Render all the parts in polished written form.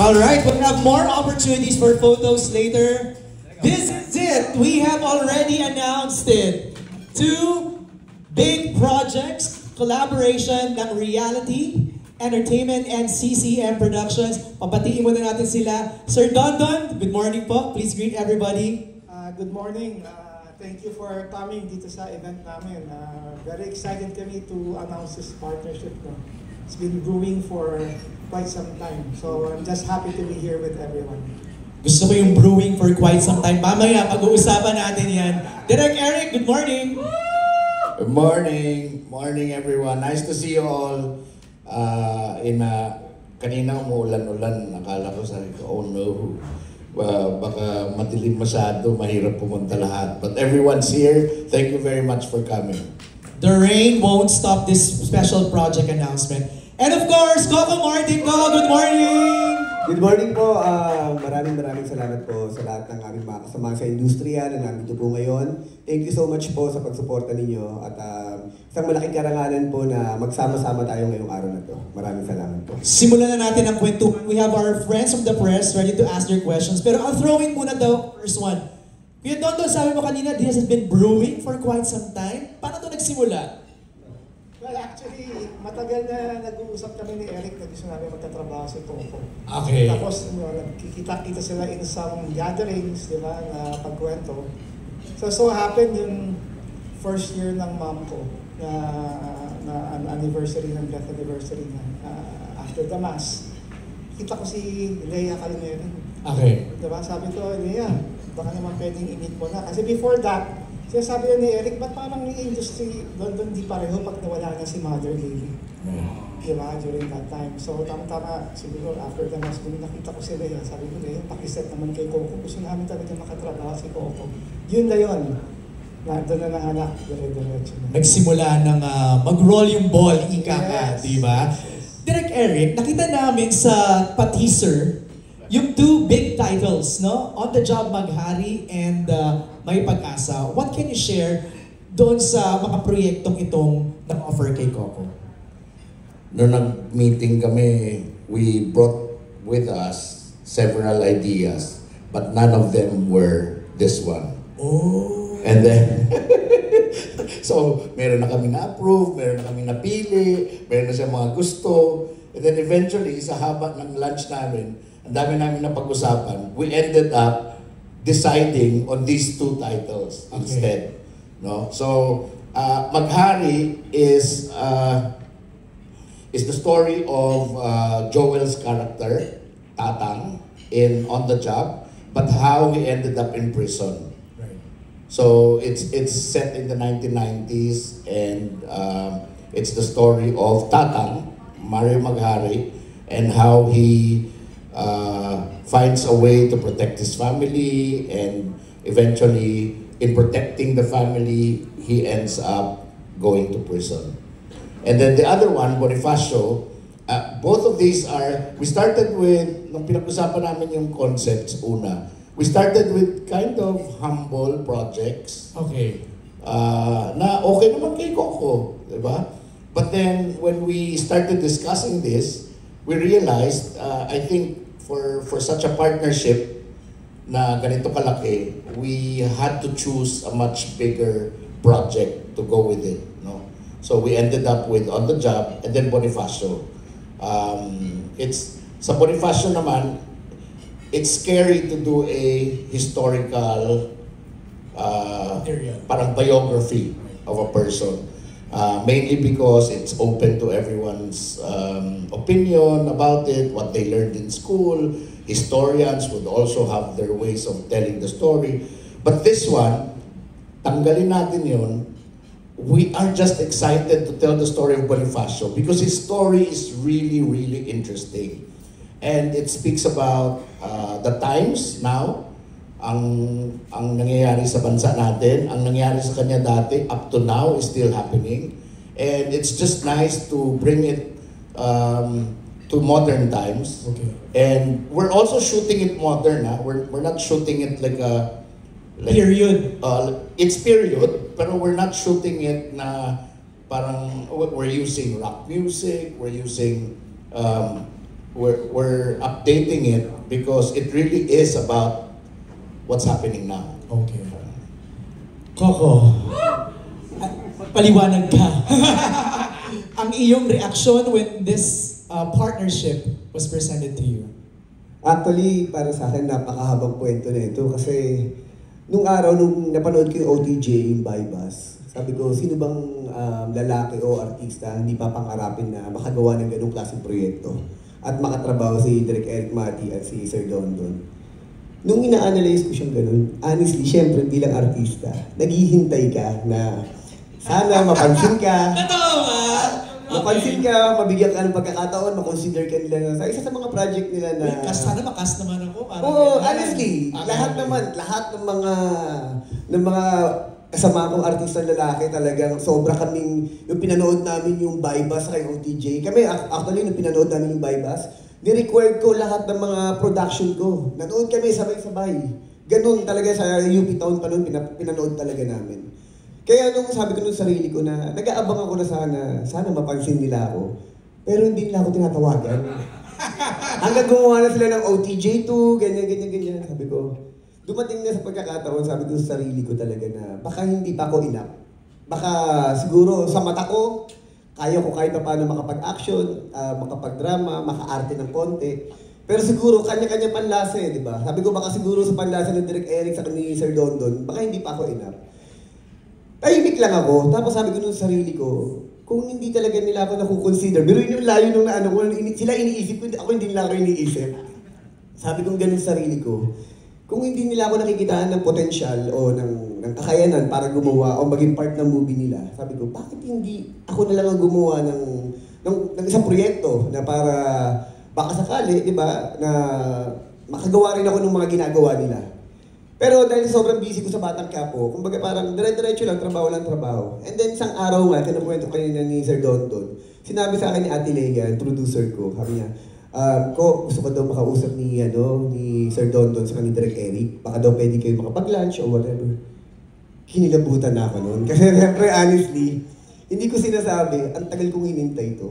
Alright, we'll have more opportunities for photos later. This is it. We have already announced it. 2 big projects, collaboration ng Reality Entertainment and CCM Productions. Papatiin muna natin sila. Sir Dondon, good morning po. Please greet everybody. Good morning. Thank you for coming dito sa event namin. Very excited kami to announce this partnership. No? It's been brewing for quite some time. So I'm just happy to be here with everyone. Gusto ko yung brewing for quite some time. Mamaya, pag-uusapan natin yan. Direk Eric, good morning! Good morning! Morning everyone. Nice to see you all. Kanina umuulan-ulan. Nakala ko, sabi ko, oh no. Baka madilim masyado, mahirap pumunta lahat. But everyone's here. Thank you very much for coming. The rain won't stop this special project announcement. And of course, Coco Martin. Coco, good morning! Good morning po. Maraming salamat po sa lahat ng aming mga kasama sa industriya na nandito po ngayon. Thank you so much po sa pagsuporta ninyo at isang malaking karangalan po na magsama-sama tayo ngayong araw na to. Maraming salamat po. Simulan na natin ang kwentuhan. We have our friends from the press ready to ask their questions. Pero I'll throw in muna the first one. Kuya Dondo, sabi mo kanina, this has been brewing for quite some time. Paano ito nagsimula? Well, actually, matagal na nag-uusap kami ni Eric na gusto namin magtatrabaho sa Coco. Okay. Tapos, nagkikita-kita sila in some gatherings, di ba, na pagkwento. So happened yung first year ng mom ko na anniversary ng death anniversary na after the mass. Kita ko si Leia Calimero. Okay. Diba? Sabi ko, Leia, baka naman pwedeng i-meet mo na. Kasi before that, sabi na ni Eric, ba't parang yung industry doon di pareho pag nawala na si Mother Lily? Diba? During that time. So, tama-tama, siguro after the mass, kung nakita ko sila yan, sabi ko na yun, pakiset naman kay Coco. Gusto namin talaga makatrabaho si Coco. Yun na yun. Doon na nanganak, dire-diretso na. Nagsimula ng mag-roll yung ball, ika ka, Yes. diba? Yes. Direk Eric, nakita namin sa pa-teaser yung 2 big titles, no? On the Job Maghari and May Pag-asa. What can you share doon sa mga proyektong itong na-offer kay Coco? Noong nag-meeting kami, we brought with us several ideas, but none of them were this one. Oh. And then, so meron na kami na-approve, meron na kami napili, meron na siya mga gusto. And then eventually, sa haba ng lunch namin, ang dami namin na pag-usapan, we ended up deciding on these 2 titles instead. No? So, Maghari is the story of Joel's character, Tatang, in On the Job, but how he ended up in prison. Right. So it's set in the 1990s, and it's the story of Tatang, Mario Maghari, and how he finds a way to protect his family, and eventually, in protecting the family, he ends up going to prison. And then the other one, Bonifacio, both of these we started with, nung pinag-usapan namin yung concepts una, we started with kind of humble projects. Okay. Na okay naman kay Coco, di ba? But then, when we started discussing this, we realized, I think, for such a partnership na ganito kalaki, we had to choose a much bigger project to go with it. No? So we ended up with On the Job and then Bonifacio. Sa Bonifacio naman, it's scary to do a historical parang biography of a person. Mainly because it's open to everyone's opinion about it, what they learned in school. Historians would also have their ways of telling the story. But this one, tanggalin natin yun. We are just excited to tell the story of Bonifacio because his story is really, really interesting. And it speaks about the times now, ang nangyayari sa bansa natin, ang nangyayari sa kanya dati, up to now, is still happening. And it's just nice to bring it to modern times. Okay. And we're also shooting it modern. We're not shooting it like Period. It's period, pero we're not shooting it na parang we're using rock music, we're using we're updating it because it really is about what's happening now. Okay. Coco, paliwanag ka. Ang iyong reaction when this partnership was presented to you? Actually, para sa akin, napakahabang kwento na ito kasi nung araw, nung napanood ko yung OTJ, yung Bypass, sabi ko, sino bang lalaki o artista hindi pa pangarapin na makagawa ng ganung klaseng proyekto at makatrabaho si Direk Eric Mati at si Sir Don Don. Nung ina-analyze ko siyang ganun, honestly, syempre bilang artista, naghihintay ka na sana mapansin ka. Totoo ba? Mapansin ka, mabigyan ka ng pagkakataon, makonsider ka nila na sa isa sa mga project nila na... Sana makas naman ako. Oo, honestly, lahat ng mga kasama kong artista lalaki talagang sobra kaming, yung pinanood namin yung Bypass kay OTJ. Kami, actually, nung pinanood namin yung Bypass, ni-record ko lahat ng mga production ko. Nanood kami sabay-sabay. Ganun talaga sa UP Town pa noon, pinanood talaga namin. Kaya nung sabi ko nung sarili ko na nag-aabang ako na sana mapansin nila ako. Pero hindi nila ako tinatawagan. Hanggang gumawa na sila ng OTJ2, ganyan. Sabi ko, dumating na sa pagkakataon, sabi ko sa sarili ko talaga na baka hindi pa ako enough. Baka siguro sa mata ko, kaya ko kahit paano makapag-action, makapag-drama, maka-arte ng konti. Pero siguro, kanya-kanya panlasa di ba? Sabi ko, baka siguro sa panlasa ng Direk Eric sa ni Sir Don Don, baka hindi pa ako enough. Tahimik lang ako. Tapos sabi ko nung sarili ko, kung hindi talaga nila ako nakukonsider, pero yun yung layo nung naano ko, sila iniisip ko, ako hindi nila ako iniisip. Sabi ko ganun sa sarili ko, kung hindi nila ako nakikitaan ng potensyal o ng kakayanan para gumawa o maging part ng movie nila, sabi ko, bakit hindi ako na lang ang gumawa ng isang proyekto na para baka sakali, di ba, na makagawa rin ako ng mga ginagawa nila. Pero dahil sobrang busy ko sa Batang Quiapo, kumbaga parang dire-diretso lang, trabaho. And then isang araw nga, kinukwento kanina ni Sir Don Don, sinabi sa akin ni Ate Leia, producer ko, sabi niya, gusto ko daw makausap ni Sir Don Don sa kanila Direk Eric. Baka daw pwede kayo makapag-lunch o whatever. Kinilabutan na ako noon. Kasi siyempre, honestly, hindi ko sinasabi, ang tagal kong hinintay ito.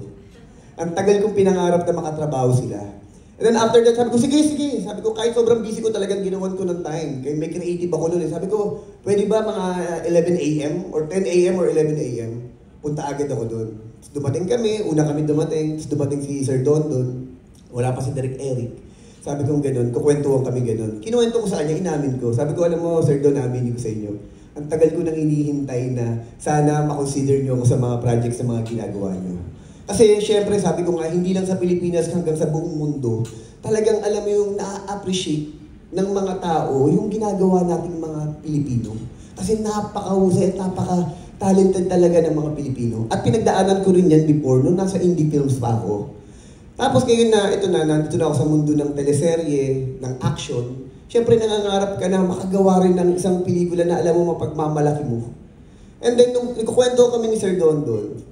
Ang tagal kong pinangarap na makatrabaho sila. And then after that, sabi ko, sige. Sabi ko, kahit sobrang busy ko talagang ginawan ko ng time. Kaya may creative ako noon. Sabi ko, pwede ba mga 11 a.m. or 10 a.m. or 11 a.m. Punta agad ako doon. Tapos dumating kami, una kami dumating, tapos dumating si Sir Don Don. Wala pa si Direk Eric. Sabi ko ganun, kukwentuhan kami ganun. Kinuwento ko sa kanya, inamin ko. Sabi ko, alam mo, Sir Don, namin ko sa inyo. Ang tagal ko nang hinihintay na sana makonsider nyo ako sa mga projects sa mga ginagawa nyo. Kasi syempre, sabi ko nga, hindi lang sa Pilipinas hanggang sa buong mundo, talagang alam mo yung na-appreciate ng mga tao yung ginagawa nating mga Pilipino. Kasi napakahusay at napaka-talented talaga ng mga Pilipino. At pinagdaanan ko rin yan before, nung nasa indie films pa ako. Tapos ngayon na, nandito na ako sa mundo ng teleserye, ng action, syempre nangangarap ka na makagawa rin ng isang pelikula na alam mo mapagmamalaki mo. And then nung nagkukwento kami ni Sir Don Don,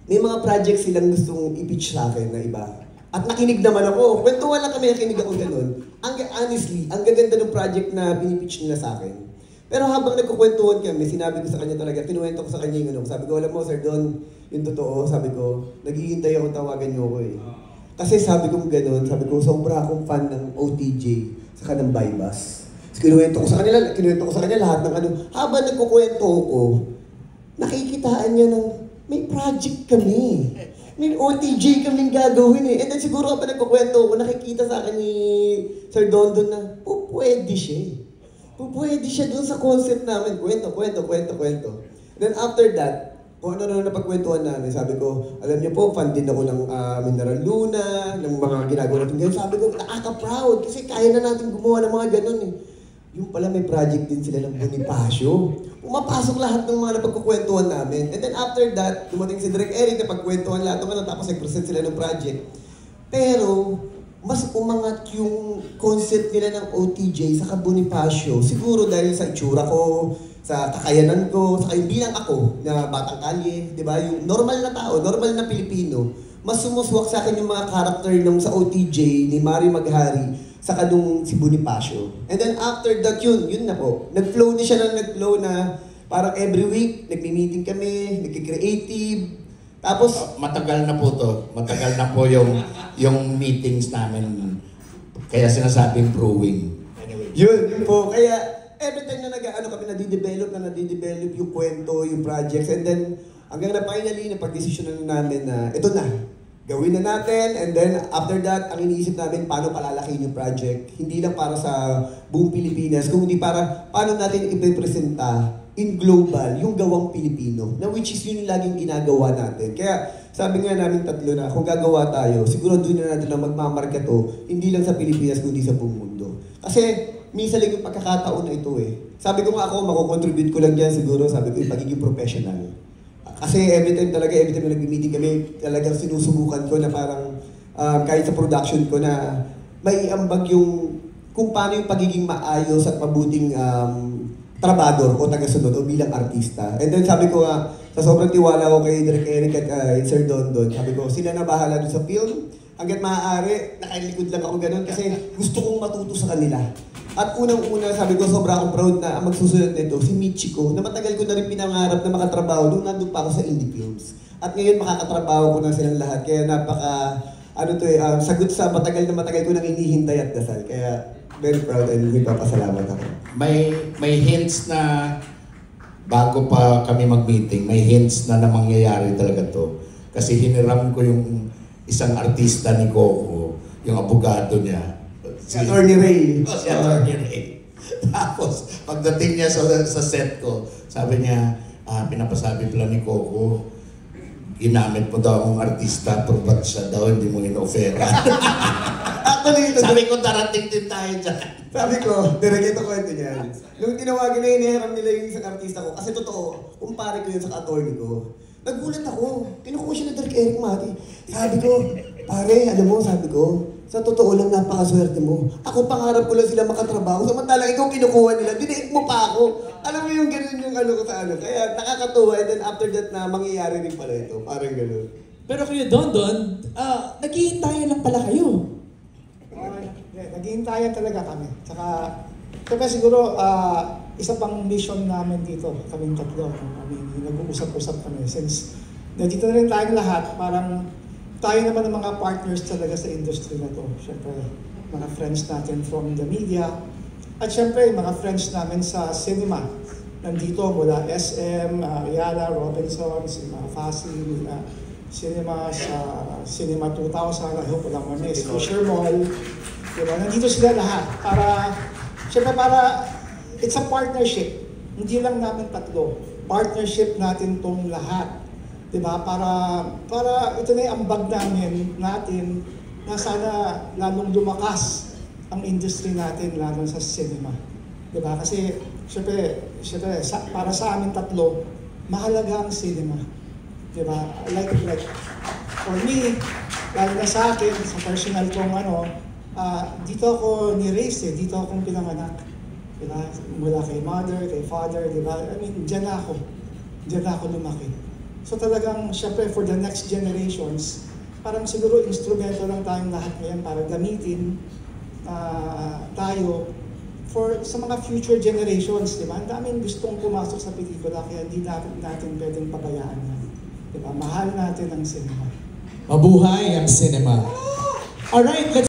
may mga projects silang gustong i-pitch sa akin na iba. At nakinig naman ako. Kwentuhan lang kami, nakinig ako ganun. Honestly, ang gaganda ng project na pinipitch nila sa akin. Pero habang nagkukwentuhan kami, sinabi ko sa kanya talaga, kinuwento ko sa kanya yung ano. Sabi ko, alam mo Sir Don, yung totoo, sabi ko, naghihintay ako tawagan niyo ako eh. Kasi sabi ko ganun, sabi ko, sobra akong fan ng OTJ, saka ng Bypass. Kinuwento ko sa kanya lahat ng ano. Habang nagkukwento ko, nakikitaan niya ng may project kami. May OTJ kaming gagawin eh. And then siguro kapag nagkukwento ko, nakikita sa akin ni Sir Don Don na, pwede siya eh. Pwede siya dun sa concept namin. Kwento. And then after that, kung ano na napagkwentuhan namin, sabi ko, alam niyo po, fan din ako ng Mineral Luna, ng mga ginagawa natin ganyan. Sabi ko, nakaka-proud kasi kaya na natin gumawa ng mga ganun eh. Yung pala may project din sila ng Bonifacio. Pumapasok lahat ng mga napagkukwentuhan namin. And then after that, dumating si Direk Eric, napagkwentuhan lahat ng ano, tapos nag-present sila ng project. Pero, mas umangat yung concept nila ng OTJ sa Bonifacio. Siguro dahil sa itsura ko, sa kakayanan ko, sa bilang ako na batang kalye, di ba? Yung normal na tao, normal na Pilipino, mas sumuswak sa akin yung mga character ng sa OTJ ni Mari Maghari sa kadung si Bonifacio. And then after that yun na po. Nag-flow na siya parang every week, nagmi-meeting kami, nagki-creative. Tapos, Matagal na po to. Matagal na po yung meetings namin. Kaya sinasabing brewing. Anyway. yun po. Kaya, every time na kami nadidevelop yung kwento, yung projects, and then, hanggang na finally, napag-desisyonan namin na, ito na, gawin na natin, and then, after that, ang iniisip namin, paano palalakihin yung project. Hindi lang para sa buong Pilipinas, kundi para, paano natin ipipresenta in global, yung gawang Pilipino, na which is yun yung laging ginagawa natin. Kaya, sabi nga namin tatlo na, kung gagawa tayo, siguro doon na natin na magmamarka to, hindi lang sa Pilipinas, kundi sa buong mundo. Kasi, minsan lang yung pagkakataon na ito eh. Sabi ko nga ako, mako-contribute ko lang dyan siguro, sabi ko yung pagiging professional. Kasi every time na nag-meeting kami, talagang sinusubukan ko na parang, kahit sa production ko na, may ambag yung, kung paano yung pagiging maayos at mabuting trabador o tagasunod o bilang artista. And then sabi ko nga, sa sobrang tiwala ko kay Direk Eric at Sir Dondon, sabi ko, sila na bahala dun sa film. Hanggat maaari, nakalikod lang ako ganun kasi gusto kong matuto sa kanila. At unang-una, sabi ko, sobra akong proud na ang magsusunod nito, si Michiko, na matagal ko na rin pinangarap na makatrabaho nung nandun pa ako sa Indie Films. At ngayon, makakatrabaho ko na silang lahat. Kaya napaka, sagot sa matagal ko nang hinihintay at dasal. Kaya, very proud and nagpapasalamat ako. May hints na bago pa kami mag-meeting, may hints na mangyayari talaga to. Kasi hiniram ko yung isang artista ni Coco, yung abogado niya. Si Attorney Ray. Si Attorney Ray. Tapos, pagdating niya sa set ko, sabi niya, pinapasabi pala ni Coco, ginamit mo daw akong artista, pero ba't siya daw hindi mo in-offera? Sabi ko, darating din tayo dyan. Sabi ko, direct ito kwento niyan. Nung tinawagan na inihiram nila yung isang artista ko, kasi totoo, kumpare ko yun sa attorney ko. Nagulat ako. Kinukuha siya ng Direk Eric Mati. Sabi ko, pare, alam mo, sabi ko, sa totoo lang, napakaswerte mo. Ako pangarap ko lang sila makatrabaho. Samantalang ikaw kinukuha nila, diniit mo pa ako. Alam mo yung ganun yung ko sa ano. Kaya nakakatuwa, and then after that na mangyayari rin pala ito. Parang ganun. Pero Kuya Dondon, naghihintayan lang pala kayo. Naghihintayan talaga kami. Tsaka, siguro, isa pang mission namin dito, kaming tatlo. Nag-uusap-usap kami. Since nandito na rin tayong lahat, parang tayo naman ang mga partners talaga sa industry na to. Siyempre, mga friends natin from the media. At siyempre, mga friends namin sa cinema. Nandito mula SM, Ayala, Robinson, Cinema Fasil, Cinema sa Cinema 2000, I hope walang mamiss, Fisher Mall. Diba? Nandito sila lahat. Siyempre it's a partnership. Hindi lang namin tatlo. Partnership natin tong lahat. Diba? Para ito na yung ambag natin na sana lalong lumakas ang industry natin, lalo sa cinema. Diba? Kasi, syempre, para sa amin tatlo, mahalaga ang cinema. Diba? Like, for me, lalo na sa akin, sa personal kong dito ako ni-raise dito akong pinanganak. Diba? Mula kay mother, kay father, diba? I mean, dyan na ako lumaki. So talagang, syempre, for the next generations, parang siguro instrumento lang tayong lahat ngayon para gamitin tayo sa mga future generations, di ba? Ang daming gustong pumasok sa pelikula, kaya hindi natin pwedeng pabayaan yan. Di ba? Mahal natin ang cinema. Mabuhay ang cinema. Alright, let's